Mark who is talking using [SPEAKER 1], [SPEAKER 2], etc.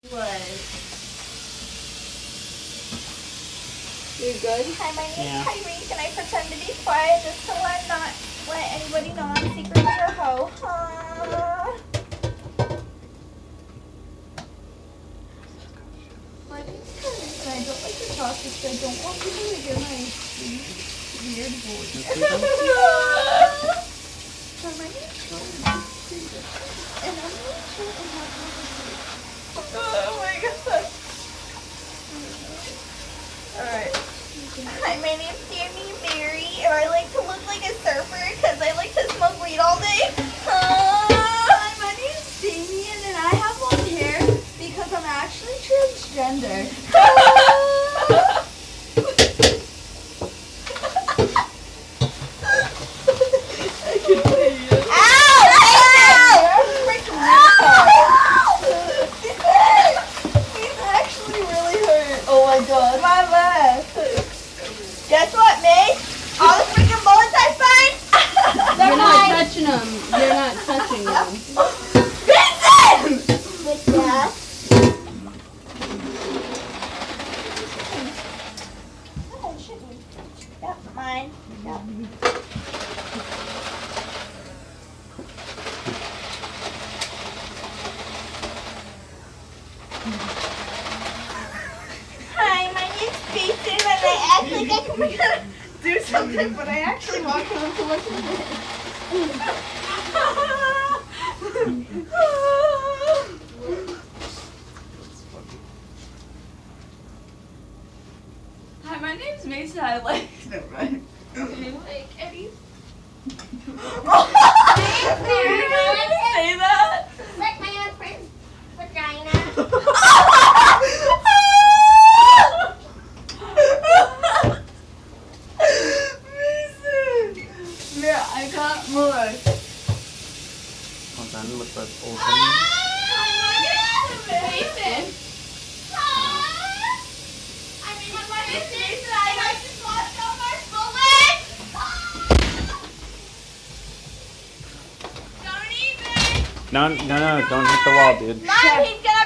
[SPEAKER 1] What?
[SPEAKER 2] You good?
[SPEAKER 1] Hi, my name's
[SPEAKER 3] Yeah.
[SPEAKER 1] Kyrie. Can I pretend to be quiet just to let anybody know I'm secretly a hoe? My name's Kyrie, and I don't like to talk because I don't want people to hear my weird voice. So my name's Kyrie, and I'm really chill and have conversation. Oh my god. Alright. Hi, my name's Sammy Berry, and I like to look like a surfer because I like to smoke weed all day.
[SPEAKER 2] Hi, my name's Damien and I have long hair because I'm actually transgender. I can see you.
[SPEAKER 1] Ow! Ow! Freaking
[SPEAKER 2] These actually really hurt.
[SPEAKER 1] Oh my god.
[SPEAKER 2] My leg.
[SPEAKER 1] Guess what, May? All the freaking bullets I find?
[SPEAKER 3] You're not touching them. You're not touching them.
[SPEAKER 1] Vincent! With that. Oh, shit. Yep, mine. Yep. Hi, my name's Jason, and I act like I'm gonna do something, but I actually walk on too much of
[SPEAKER 2] Hi, my name's Mason. I like. Never mind.
[SPEAKER 1] like Eddie.
[SPEAKER 2] Say that.
[SPEAKER 1] Like my own friend's vagina.
[SPEAKER 2] Mason. Yeah, I got more.
[SPEAKER 3] Hold on, look at open.
[SPEAKER 1] Mason.
[SPEAKER 3] No, don't hit the wall, dude.
[SPEAKER 1] Mom, he's gonna